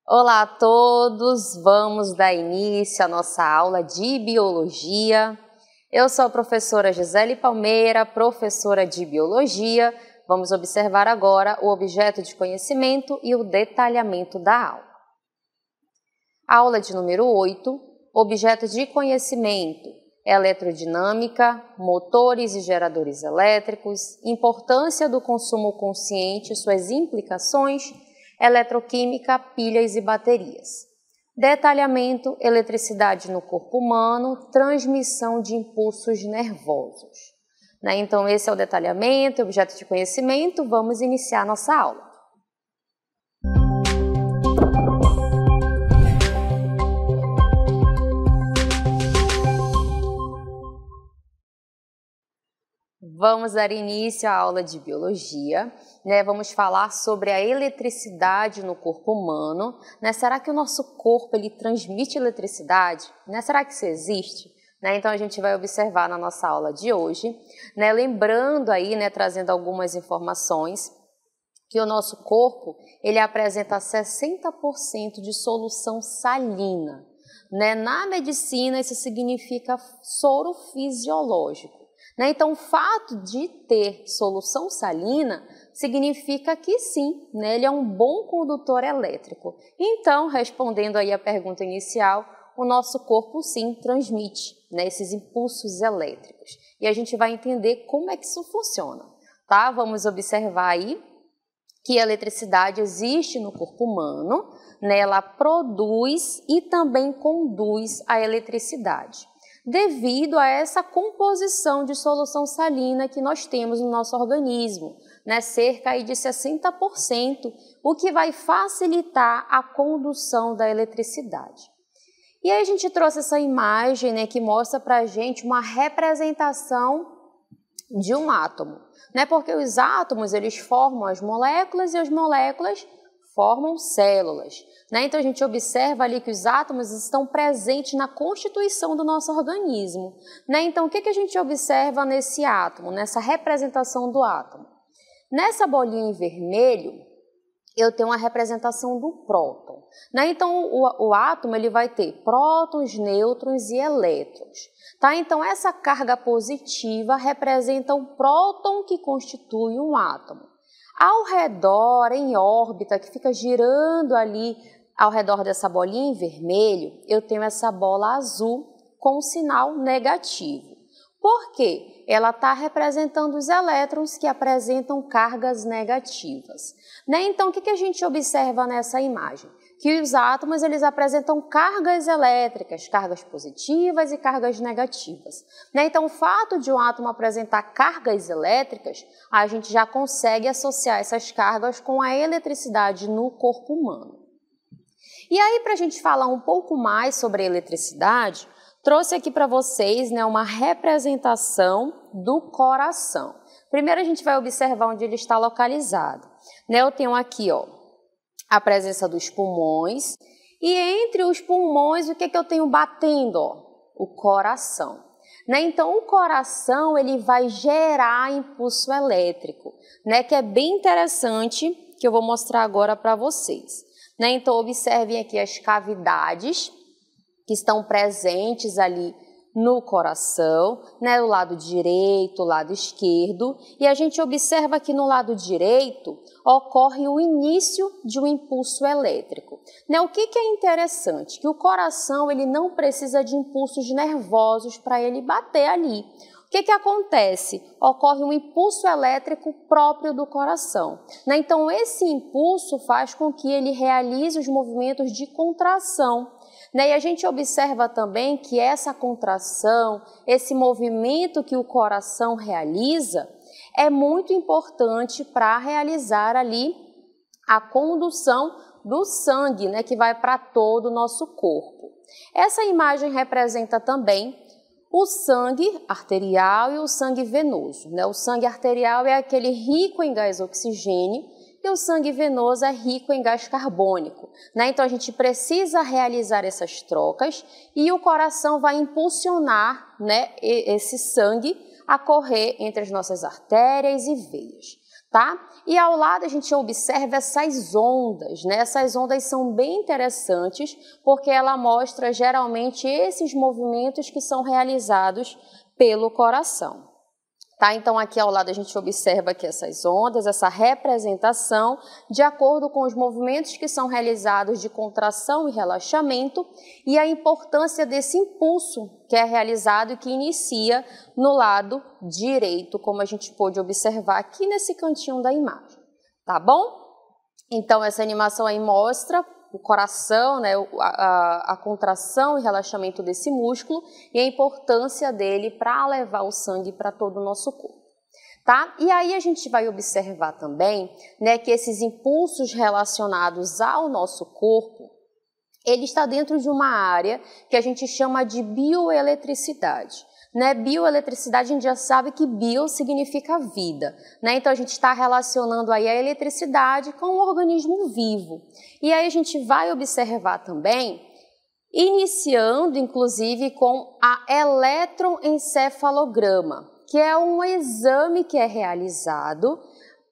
Olá a todos, vamos dar início à nossa aula de Biologia. Eu sou a professora Gisele Palmeira, professora de Biologia. Vamos observar agora o objeto de conhecimento e o detalhamento da aula. Aula de número 8, objeto de conhecimento, eletrodinâmica, motores e geradores elétricos, importância do consumo consciente e suas implicações, eletroquímica, pilhas e baterias. Detalhamento, eletricidade no corpo humano, transmissão de impulsos nervosos. Então, esse é o detalhamento, objeto de conhecimento. Vamos iniciar nossa aula. Vamos dar início à aula de Biologia. Vamos falar sobre a eletricidade no corpo humano. Será que o nosso corpo ele transmite eletricidade? Será que isso existe? Então a gente vai observar na nossa aula de hoje, lembrando aí, trazendo algumas informações, que o nosso corpo ele apresenta 60% de solução salina. Na medicina isso significa soro fisiológico. Então, o fato de ter solução salina significa que sim, ele é um bom condutor elétrico. Então, respondendo aí a pergunta inicial, o nosso corpo sim transmite esses impulsos elétricos. E a gente vai entender como é que isso funciona, tá? Vamos observar aí que a eletricidade existe no corpo humano, ela produz e também conduz a eletricidade, devido a essa composição de solução salina que nós temos no nosso organismo, cerca aí de 60%, o que vai facilitar a condução da eletricidade. E aí a gente trouxe essa imagem que mostra para a gente uma representação de um átomo, porque os átomos eles formam as moléculas e as moléculas formam células. Então a gente observa ali que os átomos estão presentes na constituição do nosso organismo. Então o que a gente observa nesse átomo, nessa representação do átomo? Nessa bolinha em vermelho eu tenho uma representação do próton. Então o átomo ele vai ter prótons, nêutrons e elétrons. Então essa carga positiva representa o próton que constitui um átomo. Ao redor, em órbita, que fica girando ali ao redor dessa bolinha em vermelho, eu tenho essa bola azul com sinal negativo. Por quê? Ela está representando os elétrons que apresentam cargas negativas. Então, o que a gente observa nessa imagem? Que os átomos eles apresentam cargas elétricas, cargas positivas e cargas negativas. Então, o fato de um átomo apresentar cargas elétricas, a gente já consegue associar essas cargas com a eletricidade no corpo humano. E aí, para a gente falar um pouco mais sobre a eletricidade, trouxe aqui para vocês uma representação do coração. Primeiro a gente vai observar onde ele está localizado. Eu tenho aqui a presença dos pulmões e entre os pulmões o que eu tenho batendo? O coração. Então o coração ele vai gerar impulso elétrico, que é bem interessante, que eu vou mostrar agora para vocês. Então observem aqui as cavidades que estão presentes ali no coração, o lado direito, o lado esquerdo, e a gente observa que no lado direito ocorre o início de um impulso elétrico. O que é interessante? Que o coração ele não precisa de impulsos nervosos para ele bater ali. O que acontece? Ocorre um impulso elétrico próprio do coração. Então esse impulso faz com que ele realize os movimentos de contração. E a gente observa também que essa contração, esse movimento que o coração realiza, é muito importante para realizar ali a condução do sangue, que vai para todo o nosso corpo. Essa imagem representa também o sangue arterial e o sangue venoso. O sangue arterial é aquele rico em gás oxigênio, e o sangue venoso é rico em gás carbônico, né? Então a gente precisa realizar essas trocas e o coração vai impulsionar, né, esse sangue a correr entre as nossas artérias e veias, tá? E ao lado a gente observa essas ondas, né? Essas ondas são bem interessantes porque ela mostra geralmente esses movimentos que são realizados pelo coração. Tá? Então, aqui ao lado a gente observa aqui essas ondas, essa representação de acordo com os movimentos que são realizados de contração e relaxamento e a importância desse impulso que é realizado e que inicia no lado direito, como a gente pôde observar aqui nesse cantinho da imagem, tá bom? Então, essa animação aí mostra o coração, né, a contração e relaxamento desse músculo e a importância dele para levar o sangue para todo o nosso corpo. Tá? E aí a gente vai observar também, né, que esses impulsos relacionados ao nosso corpo, ele está dentro de uma área que a gente chama de bioeletricidade. Né, bioeletricidade, a gente já sabe que bio significa vida, né? Então a gente está relacionando aí a eletricidade com o organismo vivo. E aí a gente vai observar também, iniciando inclusive com a eletroencefalograma, que é um exame que é realizado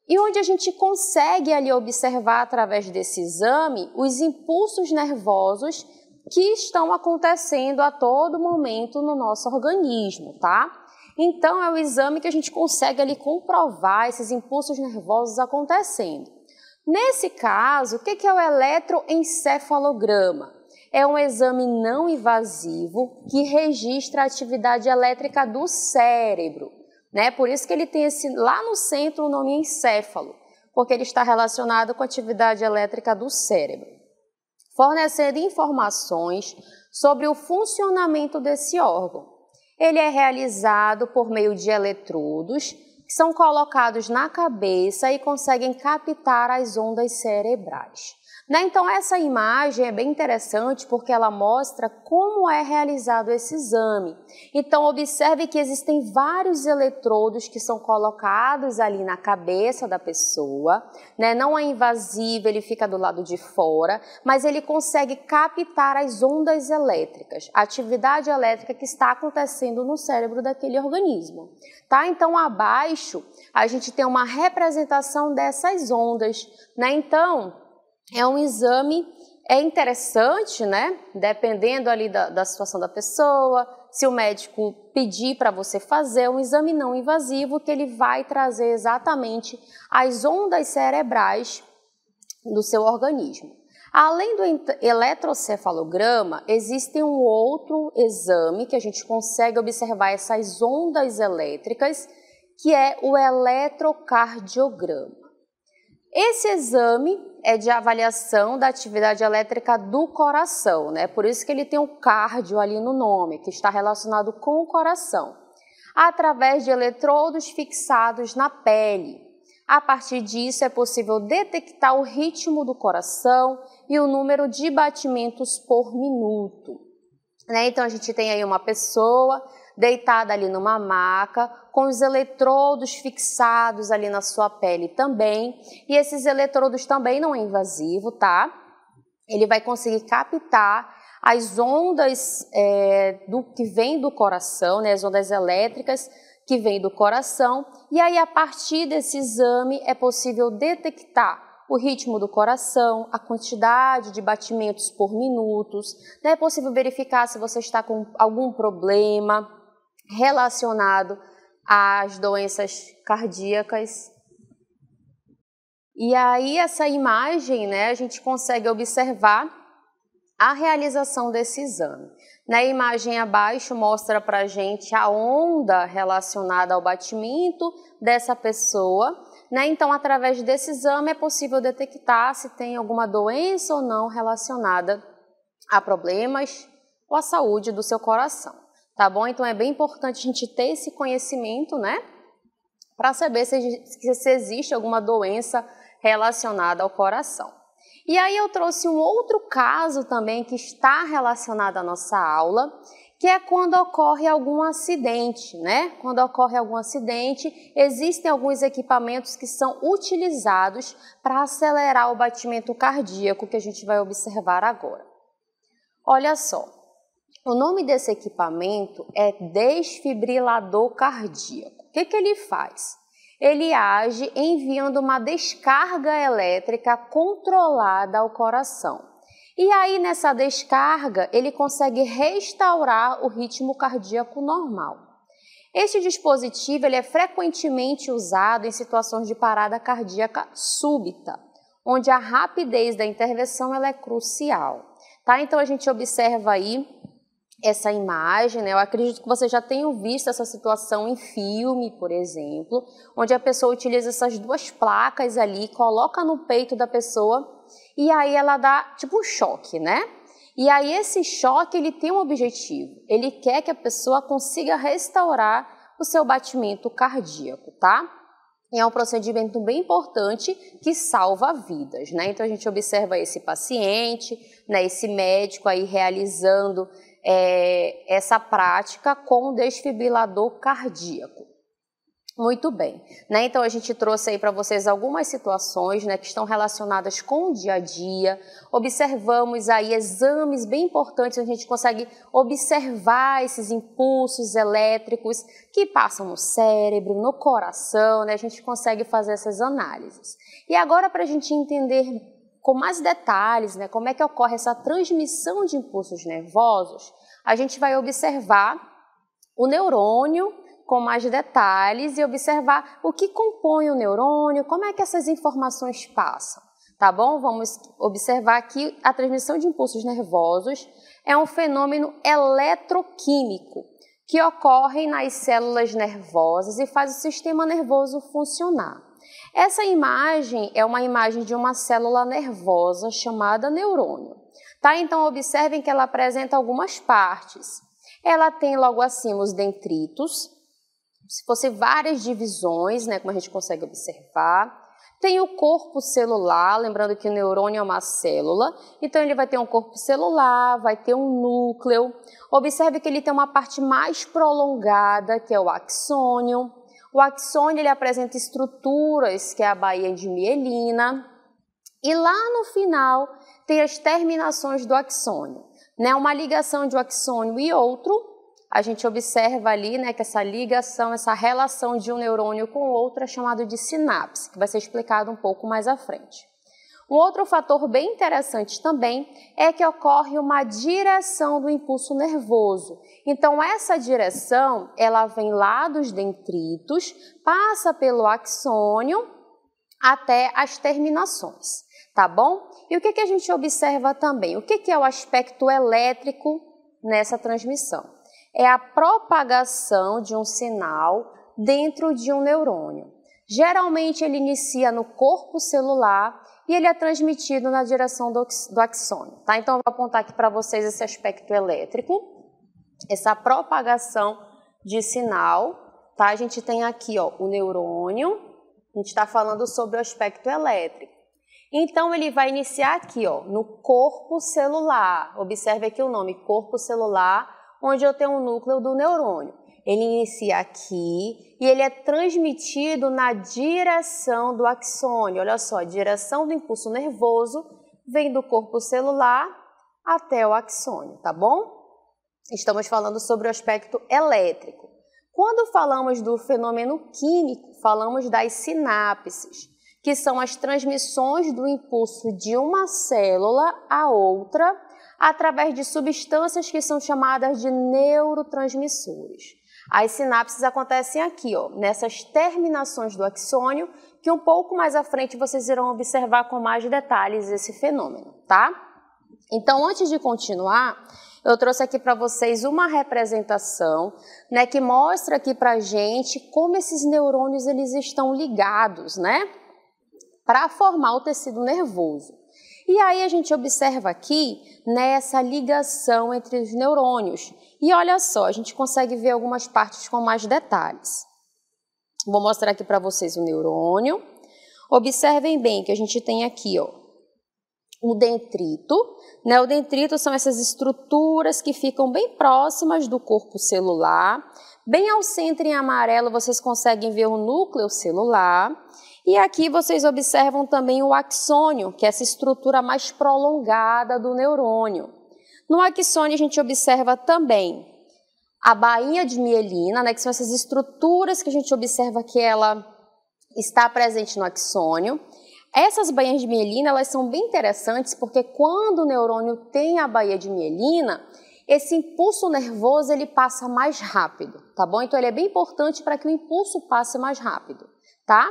e onde a gente consegue ali observar através desse exame os impulsos nervosos que estão acontecendo a todo momento no nosso organismo, tá? Então, é o exame que a gente consegue ali comprovar esses impulsos nervosos acontecendo. Nesse caso, o que é o eletroencefalograma? É um exame não invasivo que registra a atividade elétrica do cérebro, né? Por isso que ele tem lá no centro o nome encéfalo, porque ele está relacionado com a atividade elétrica do cérebro, fornecendo informações sobre o funcionamento desse órgão. Ele é realizado por meio de eletrodos que são colocados na cabeça e conseguem captar as ondas cerebrais. Né? Então, essa imagem é bem interessante porque ela mostra como é realizado esse exame. Então, observe que existem vários eletrodos que são colocados ali na cabeça da pessoa, né? Não é invasivo, ele fica do lado de fora, mas ele consegue captar as ondas elétricas, a atividade elétrica que está acontecendo no cérebro daquele organismo. Tá? Então, abaixo, a gente tem uma representação dessas ondas, né? Então, é um exame, é interessante, né? Dependendo ali da situação da pessoa, se o médico pedir para você fazer um exame não invasivo, que ele vai trazer exatamente as ondas cerebrais do seu organismo. Além do eletrocefalograma, existe um outro exame que a gente consegue observar essas ondas elétricas, que é o eletrocardiograma. Esse exame é de avaliação da atividade elétrica do coração, né? Por isso que ele tem o cardio ali no nome, que está relacionado com o coração, através de eletrodos fixados na pele. A partir disso, é possível detectar o ritmo do coração e o número de batimentos por minuto. Né? Então, a gente tem aí uma pessoa deitada ali numa maca, com os eletrodos fixados ali na sua pele também, e esses eletrodos também não é invasivo, tá? Ele vai conseguir captar as ondas que vêm do coração, né? As ondas elétricas que vêm do coração, e aí a partir desse exame é possível detectar o ritmo do coração, a quantidade de batimentos por minutos, né? É possível verificar se você está com algum problema relacionado às doenças cardíacas. E aí essa imagem, né, a gente consegue observar a realização desse exame. Na imagem abaixo mostra para a gente a onda relacionada ao batimento dessa pessoa, né? Então, através desse exame é possível detectar se tem alguma doença ou não relacionada a problemas ou à saúde do seu coração. Tá bom? Então, é bem importante a gente ter esse conhecimento, né? Para saber se existe alguma doença relacionada ao coração. E aí eu trouxe um outro caso também que está relacionado à nossa aula, que é quando ocorre algum acidente, né? Quando ocorre algum acidente, existem alguns equipamentos que são utilizados para acelerar o batimento cardíaco, que a gente vai observar agora. Olha só, o nome desse equipamento é desfibrilador cardíaco. O que ele faz? Ele age enviando uma descarga elétrica controlada ao coração. E aí, nessa descarga, ele consegue restaurar o ritmo cardíaco normal. Este dispositivo ele é frequentemente usado em situações de parada cardíaca súbita, onde a rapidez da intervenção ela é crucial. Tá? Então, a gente observa aí essa imagem, né? Eu acredito que vocês já tenham visto essa situação em filme, por exemplo, onde a pessoa utiliza essas duas placas ali, coloca no peito da pessoa e aí ela dá tipo um choque, né? E aí esse choque ele tem um objetivo, ele quer que a pessoa consiga restaurar o seu batimento cardíaco, tá? E é um procedimento bem importante que salva vidas, né? Então a gente observa esse paciente, né, esse médico aí realizando essa prática com o desfibrilador cardíaco. Muito bem, né? Então a gente trouxe aí para vocês algumas situações, né, que estão relacionadas com o dia a dia. Observamos aí exames bem importantes, a gente consegue observar esses impulsos elétricos que passam no cérebro, no coração, né? A gente consegue fazer essas análises. E agora, para a gente entender com mais detalhes, né, como é que ocorre essa transmissão de impulsos nervosos, a gente vai observar o neurônio com mais detalhes e observar o que compõe o neurônio, como é que essas informações passam, tá bom? Vamos observar que a transmissão de impulsos nervosos é um fenômeno eletroquímico que ocorre nas células nervosas e faz o sistema nervoso funcionar. Essa imagem é uma imagem de uma célula nervosa chamada neurônio, tá? Então observem que ela apresenta algumas partes. Ela tem logo acima os dendritos, se fosse várias divisões, né, como a gente consegue observar. Tem o corpo celular, lembrando que o neurônio é uma célula, então ele vai ter um corpo celular, vai ter um núcleo. Observe que ele tem uma parte mais prolongada, que é o axônio. O axônio ele apresenta estruturas, que é a baía de mielina. E lá no final tem as terminações do axônio, né, uma ligação de um axônio e outro. A gente observa ali, né, que essa ligação, essa relação de um neurônio com outro é chamado de sinapse, que vai ser explicado um pouco mais à frente. Um outro fator bem interessante também é que ocorre uma direção do impulso nervoso. Então, essa direção, ela vem lá dos dendritos, passa pelo axônio até as terminações, tá bom? E o que a gente observa também? O que é o aspecto elétrico nessa transmissão? É a propagação de um sinal dentro de um neurônio. Geralmente ele inicia no corpo celular e ele é transmitido na direção do axônio, tá? Então eu vou apontar aqui para vocês esse aspecto elétrico, essa propagação de sinal, tá? A gente tem aqui, ó, o neurônio, a gente está falando sobre o aspecto elétrico. Então ele vai iniciar aqui, ó, no corpo celular. Observe aqui o nome, corpo celular, onde eu tenho um núcleo do neurônio. Ele inicia aqui e ele é transmitido na direção do axônio. Olha só, a direção do impulso nervoso vem do corpo celular até o axônio, tá bom? Estamos falando sobre o aspecto elétrico. Quando falamos do fenômeno químico, falamos das sinapses, que são as transmissões do impulso de uma célula a outra, através de substâncias que são chamadas de neurotransmissores. As sinapses acontecem aqui, ó, nessas terminações do axônio, que um pouco mais à frente vocês irão observar com mais detalhes esse fenômeno, tá? Então, antes de continuar, eu trouxe aqui para vocês uma representação, né, que mostra aqui para a gente como esses neurônios eles estão ligados, né, para formar o tecido nervoso. E aí a gente observa aqui nessa ligação entre os neurônios. E olha só, a gente consegue ver algumas partes com mais detalhes. Vou mostrar aqui para vocês o neurônio. Observem bem que a gente tem aqui, ó, o dendrito, né? O dendrito são essas estruturas que ficam bem próximas do corpo celular. Bem ao centro em amarelo vocês conseguem ver o núcleo celular. E aqui vocês observam também o axônio, que é essa estrutura mais prolongada do neurônio. No axônio a gente observa também a bainha de mielina, né, que são essas estruturas que a gente observa que ela está presente no axônio. Essas bainhas de mielina, elas são bem interessantes porque quando o neurônio tem a bainha de mielina, esse impulso nervoso ele passa mais rápido, tá bom? Então ele é bem importante para que o impulso passe mais rápido, tá?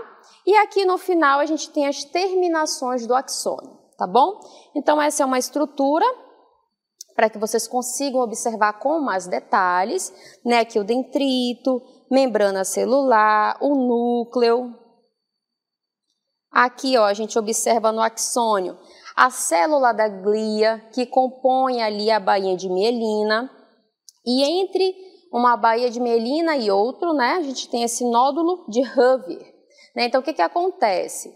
E aqui no final a gente tem as terminações do axônio, tá bom? Então essa é uma estrutura para que vocês consigam observar com mais detalhes, né? Aqui o dendrito, membrana celular, o núcleo. Aqui, ó, a gente observa no axônio a célula da glia, que compõe ali a bainha de mielina. E entre uma bainha de mielina e outro, né, a gente tem esse nódulo de Hoover. Né? Então, o que acontece?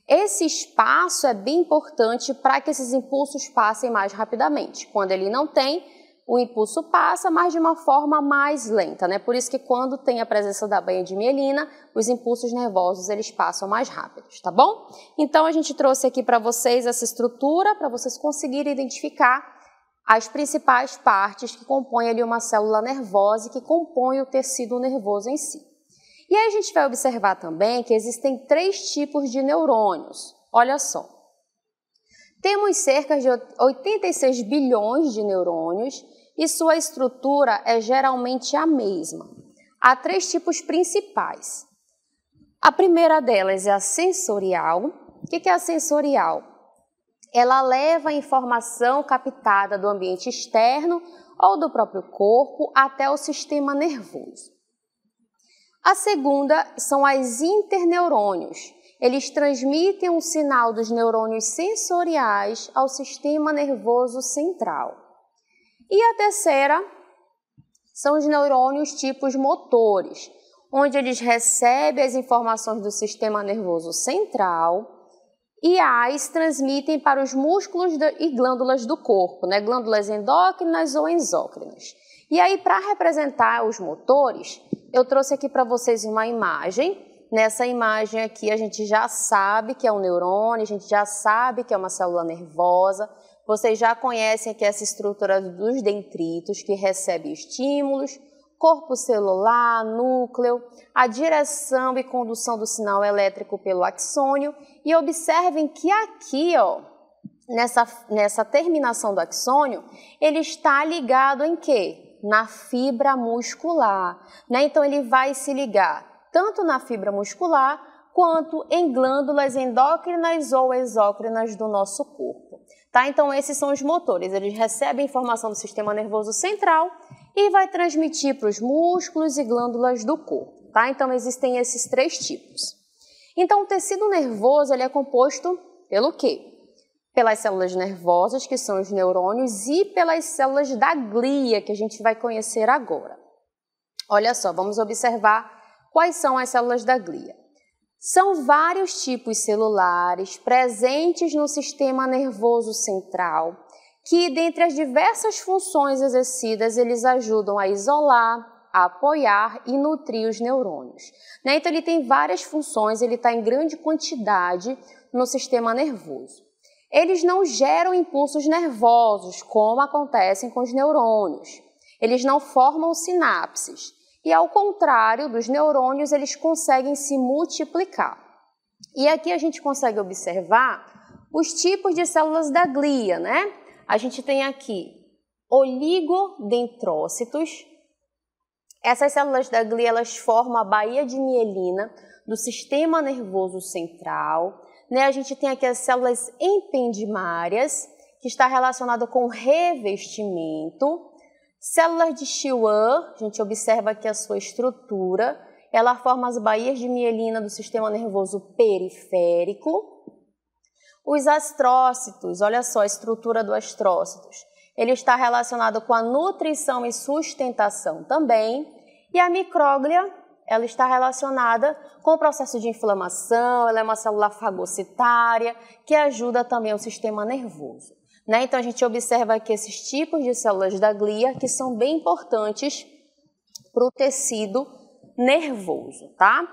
Esse espaço é bem importante para que esses impulsos passem mais rapidamente. Quando ele não tem, o impulso passa, mas de uma forma mais lenta, né? Por isso que quando tem a presença da bainha de mielina, os impulsos nervosos eles passam mais rápidos, tá bom? Então a gente trouxe aqui para vocês essa estrutura, para vocês conseguirem identificar as principais partes que compõem ali uma célula nervosa e que compõem o tecido nervoso em si. E aí a gente vai observar também que existem 3 tipos de neurônios. Olha só. Temos cerca de 86 bilhões de neurônios e sua estrutura é geralmente a mesma. Há 3 tipos principais. A primeira delas é a sensorial. O que é a sensorial? Ela leva a informação captada do ambiente externo ou do próprio corpo até o sistema nervoso. A segunda são as interneurônios. Eles transmitem um sinal dos neurônios sensoriais ao sistema nervoso central. E a terceira são os neurônios tipos motores, onde eles recebem as informações do sistema nervoso central e as transmitem para os músculos e glândulas do corpo, né? Glândulas endócrinas ou exócrinas. E aí, para representar os motores, eu trouxe aqui para vocês uma imagem. Nessa imagem aqui a gente já sabe que é um neurônio, a gente já sabe que é uma célula nervosa. Vocês já conhecem aqui essa estrutura dos dendritos que recebe estímulos, corpo celular, núcleo, a direção e condução do sinal elétrico pelo axônio. E observem que aqui, ó, nessa terminação do axônio, ele está ligado em quê? Na fibra muscular, né? Então ele vai se ligar tanto na fibra muscular quanto em glândulas endócrinas ou exócrinas do nosso corpo. Tá? Então esses são os motores, eles recebem informação do sistema nervoso central e vai transmitir para os músculos e glândulas do corpo. Tá? Então existem esses 3 tipos. Então o tecido nervoso ele é composto pelo quê? Pelas células nervosas, que são os neurônios, e pelas células da glia, que a gente vai conhecer agora. Olha só, vamos observar quais são as células da glia. São vários tipos celulares presentes no sistema nervoso central, que, dentre as diversas funções exercidas, eles ajudam a isolar, a apoiar e nutrir os neurônios. Né? Então, ele tem várias funções, ele está em grande quantidade no sistema nervoso. Eles não geram impulsos nervosos, como acontecem com os neurônios. Eles não formam sinapses. E, ao contrário dos neurônios, eles conseguem se multiplicar. E aqui a gente consegue observar os tipos de células da glia, né? A gente tem aqui oligodendrócitos. Essas células da glia, elas formam a baía de mielina do sistema nervoso central. Né? A gente tem aqui as células ependimárias, que está relacionada com revestimento. Células de Schwann, a gente observa aqui a sua estrutura, ela forma as baías de mielina do sistema nervoso periférico. Os astrócitos, olha só a estrutura do astrócitos, ele está relacionado com a nutrição e sustentação também. E a micróglia, ela está relacionada com o processo de inflamação, ela é uma célula fagocitária que ajuda também o sistema nervoso. Né? Então, a gente observa aqui esses tipos de células da glia que são bem importantes para o tecido nervoso, tá?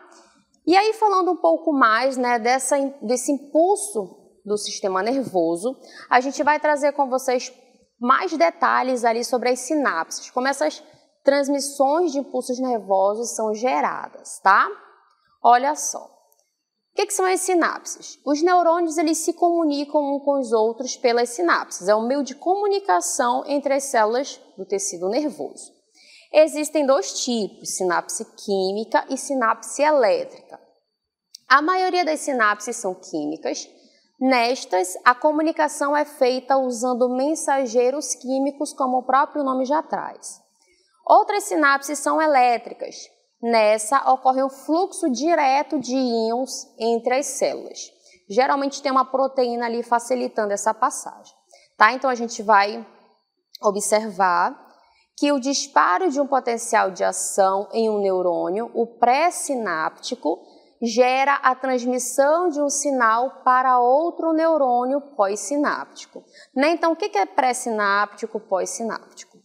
E aí, falando um pouco mais, né, desse impulso do sistema nervoso, a gente vai trazer com vocês mais detalhes ali sobre as sinapses, como essas transmissões de impulsos nervosos são geradas, tá? Olha só. O que são as sinapses? Os neurônios eles se comunicam uns com os outros pelas sinapses. É um meio de comunicação entre as células do tecido nervoso. Existem dois tipos, sinapse química e sinapse elétrica. A maioria das sinapses são químicas. Nestas, a comunicação é feita usando mensageiros químicos, como o próprio nome já traz. Outras sinapses são elétricas. Nessa, ocorre um fluxo direto de íons entre as células. Geralmente tem uma proteína ali facilitando essa passagem. Tá? Então, a gente vai observar que o disparo de um potencial de ação em um neurônio, o pré-sináptico, gera a transmissão de um sinal para outro neurônio pós-sináptico. Né? Então, o que é pré-sináptico, pós-sináptico?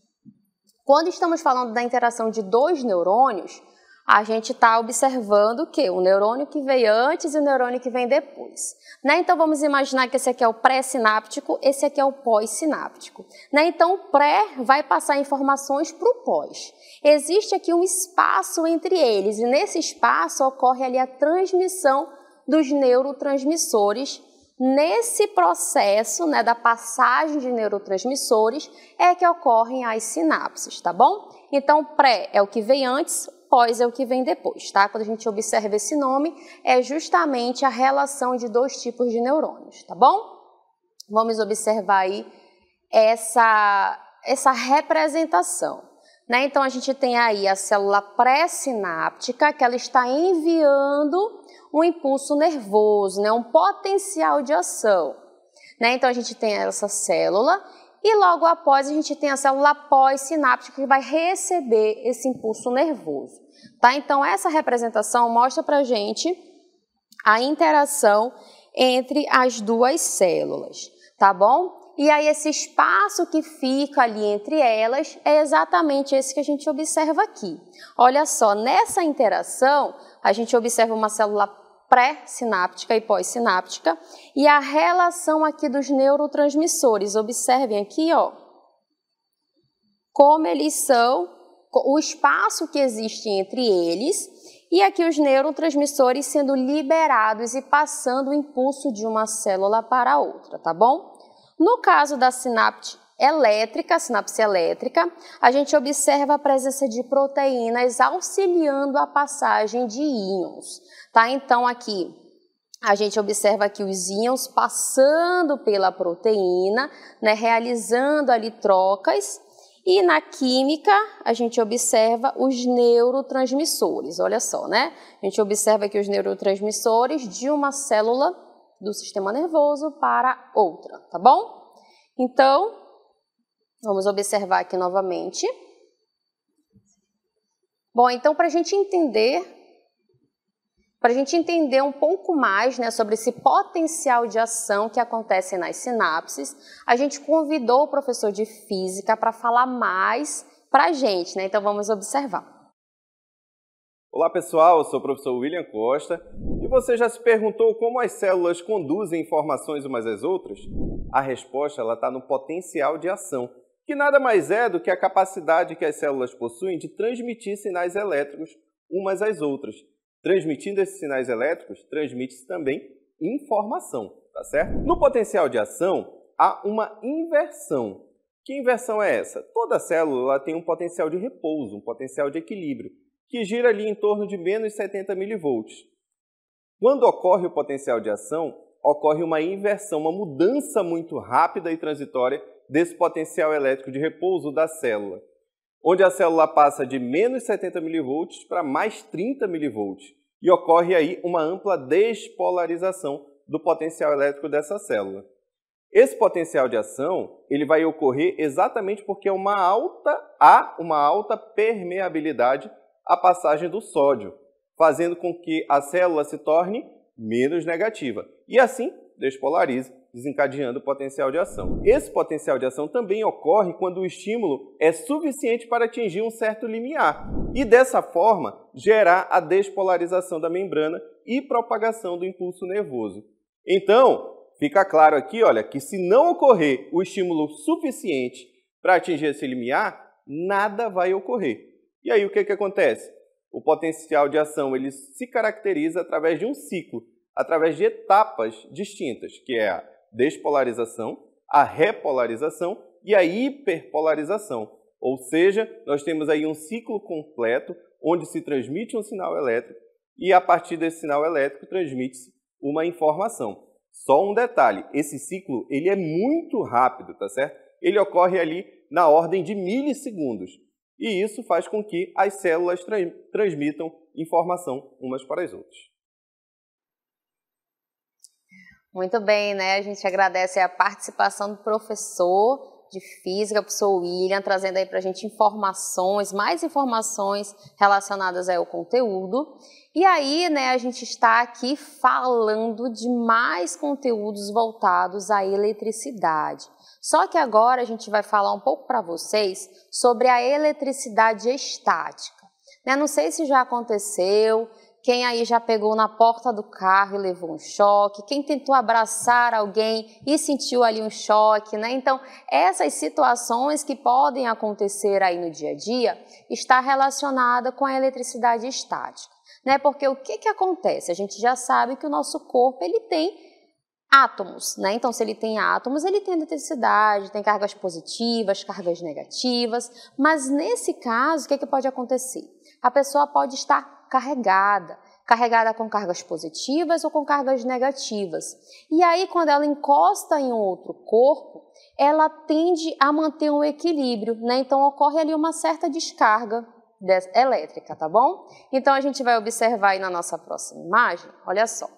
Quando estamos falando da interação de dois neurônios, a gente está observando o quê? O neurônio que veio antes e o neurônio que vem depois. Né? Então, vamos imaginar que esse aqui é o pré-sináptico, esse aqui é o pós-sináptico. Né? Então, o pré vai passar informações para o pós. Existe aqui um espaço entre eles e nesse espaço ocorre ali a transmissão dos neurotransmissores. Nesse processo, né, da passagem de neurotransmissores é que ocorrem as sinapses, tá bom? Então, pré é o que vem antes, pós é o que vem depois, tá? Quando a gente observa esse nome, é justamente a relação de dois tipos de neurônios, tá bom? Vamos observar aí essa representação. Né? Então, a gente tem aí a célula pré-sináptica, que ela está enviando um impulso nervoso, né? Um potencial de ação. Né? Então, a gente tem essa célula e logo após a gente tem a célula pós-sináptica que vai receber esse impulso nervoso. Tá? Então, essa representação mostra para a gente a interação entre as duas células, tá bom? E aí esse espaço que fica ali entre elas é exatamente esse que a gente observa aqui. Olha só, nessa interação a gente observa uma célula pré-sináptica e pós-sináptica e a relação aqui dos neurotransmissores. Observem aqui, ó, como eles são, o espaço que existe entre eles e aqui os neurotransmissores sendo liberados e passando o impulso de uma célula para a outra, tá bom? No caso da sinapse elétrica, a gente observa a presença de proteínas auxiliando a passagem de íons, tá? Então, aqui, a gente observa aqui os íons passando pela proteína, né, realizando ali trocas, e na química, a gente observa os neurotransmissores, olha só, né? A gente observa aqui os neurotransmissores de uma célula do sistema nervoso para outra, tá bom? Então, vamos observar aqui novamente. Bom, então para a gente entender um pouco mais, né, sobre esse potencial de ação que acontece nas sinapses, a gente convidou o professor de física para falar mais para a gente, né? Então vamos observar. Olá pessoal, eu sou o professor William Costa e você já se perguntou como as células conduzem informações umas às outras? A resposta está no potencial de ação, que nada mais é do que a capacidade que as células possuem de transmitir sinais elétricos umas às outras. Transmitindo esses sinais elétricos, transmite-se também informação, tá certo? No potencial de ação, há uma inversão. Que inversão é essa? Toda célula tem um potencial de repouso, um potencial de equilíbrio, que gira ali em torno de menos 70 mV. Quando ocorre o potencial de ação, ocorre uma inversão, uma mudança muito rápida e transitória desse potencial elétrico de repouso da célula, onde a célula passa de menos 70 mV para mais 30 mV, e ocorre aí uma ampla despolarização do potencial elétrico dessa célula. Esse potencial de ação ele vai ocorrer exatamente porque há uma alta permeabilidade à passagem do sódio. fazendo com que a célula se torne menos negativa e assim despolarize, desencadeando o potencial de ação. Esse potencial de ação também ocorre quando o estímulo é suficiente para atingir um certo limiar e, dessa forma, gerar a despolarização da membrana e propagação do impulso nervoso. Então, fica claro aqui, olha, que se não ocorrer o estímulo suficiente para atingir esse limiar, nada vai ocorrer. E aí o que acontece? O potencial de ação ele se caracteriza através de um ciclo, através de etapas distintas, que é a despolarização, a repolarização e a hiperpolarização. Ou seja, nós temos aí um ciclo completo onde se transmite um sinal elétrico e a partir desse sinal elétrico transmite-se uma informação. Só um detalhe, esse ciclo ele é muito rápido, tá certo? Ele ocorre ali na ordem de milissegundos e isso faz com que as células transmitam informação umas para as outras. Muito bem, né? A gente agradece a participação do professor de Física, professor William, trazendo aí para a gente informações, mais informações relacionadas ao conteúdo. E aí, né, a gente está aqui falando de mais conteúdos voltados à eletricidade. Só que agora a gente vai falar um pouco para vocês sobre a eletricidade estática. Né? Não sei se já aconteceu. Quem aí já pegou na porta do carro e levou um choque, quem tentou abraçar alguém e sentiu ali um choque, né? Então, essas situações que podem acontecer aí no dia a dia está relacionada com a eletricidade estática, né? Porque o que acontece? A gente já sabe que o nosso corpo ele tem átomos, né? Então, se ele tem átomos, ele tem eletricidade, tem cargas positivas, cargas negativas, mas nesse caso, o que pode acontecer? A pessoa pode estar carregada com cargas positivas ou com cargas negativas. E aí, quando ela encosta em um outro corpo, ela tende a manter um equilíbrio, né? Então, ocorre ali uma certa descarga elétrica, tá bom? Então, a gente vai observar aí na nossa próxima imagem, olha só.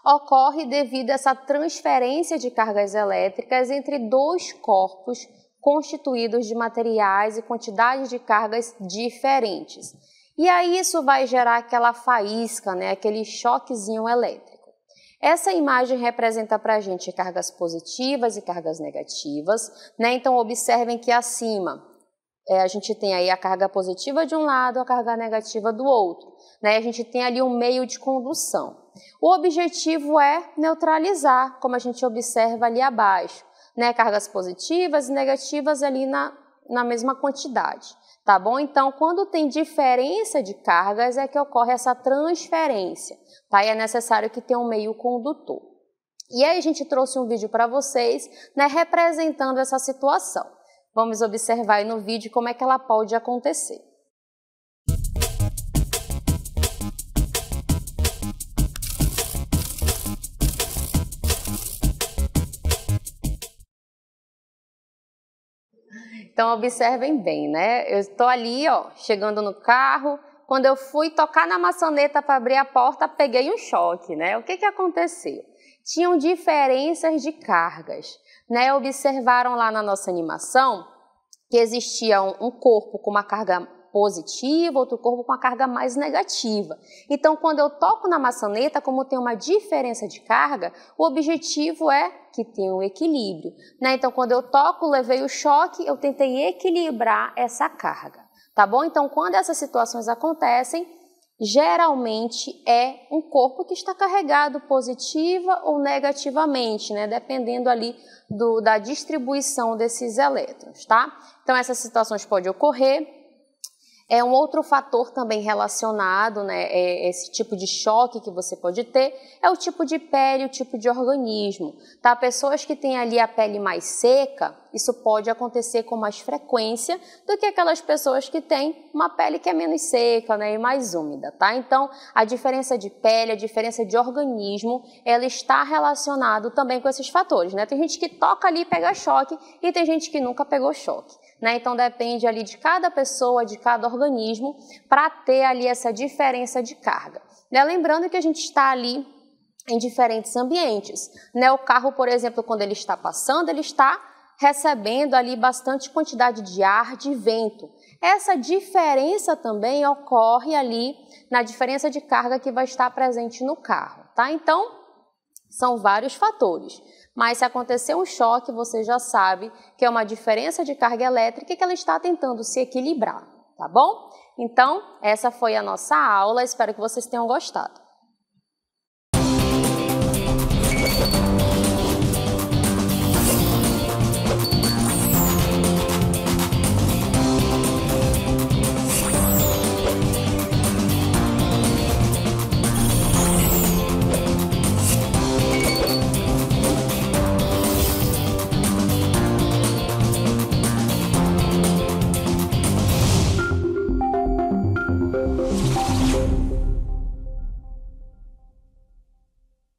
Ocorre devido a essa transferência de cargas elétricas entre dois corpos constituídos de materiais e quantidades de cargas diferentes. E aí isso vai gerar aquela faísca, né, aquele choquezinho elétrico. Essa imagem representa para a gente cargas positivas e cargas negativas, né? Então observem que acima a gente tem aí a carga positiva de um lado, a carga negativa do outro, né? A gente tem ali um meio de condução. O objetivo é neutralizar, como a gente observa ali abaixo, né? Cargas positivas e negativas ali na mesma quantidade. Tá bom? Então, quando tem diferença de cargas é que ocorre essa transferência, tá? E é necessário que tenha um meio condutor. E aí a gente trouxe um vídeo para vocês, né, representando essa situação. Vamos observar aí no vídeo como é que ela pode acontecer. Então, observem bem, né? Eu estou ali, ó, chegando no carro. Quando eu fui tocar na maçaneta para abrir a porta, peguei um choque, né? O que aconteceu? Tinham diferenças de cargas, né? Observaram lá na nossa animação que existia um corpo com uma carga positiva, outro corpo com uma carga mais negativa. Então, quando eu toco na maçaneta, como tem uma diferença de carga, o objetivo é que tenha um equilíbrio, né? Então, quando eu toco, levei o choque, eu tentei equilibrar essa carga, tá bom? Então, quando essas situações acontecem, geralmente é um corpo que está carregado positiva ou negativamente, né? Dependendo ali da distribuição desses elétrons, tá? Então, essas situações podem ocorrer. É um outro fator também relacionado, né, esse tipo de choque que você pode ter, é o tipo de pele, o tipo de organismo, tá? Pessoas que têm ali a pele mais seca, isso pode acontecer com mais frequência do que aquelas pessoas que têm uma pele que é menos seca, né, e mais úmida, tá? Então, a diferença de pele, a diferença de organismo, ela está relacionada também com esses fatores, né? Tem gente que toca ali e pega choque e tem gente que nunca pegou choque. Né? Então, depende ali de cada pessoa, de cada organismo, para ter ali essa diferença de carga. Né? Lembrando que a gente está ali em diferentes ambientes. Né? O carro, por exemplo, quando ele está passando, ele está recebendo ali bastante quantidade de ar, de vento. Essa diferença também ocorre ali na diferença de carga que vai estar presente no carro, tá? Então, são vários fatores. Mas se acontecer um choque, você já sabe que é uma diferença de carga elétrica que ela está tentando se equilibrar, tá bom? Então, essa foi a nossa aula, espero que vocês tenham gostado.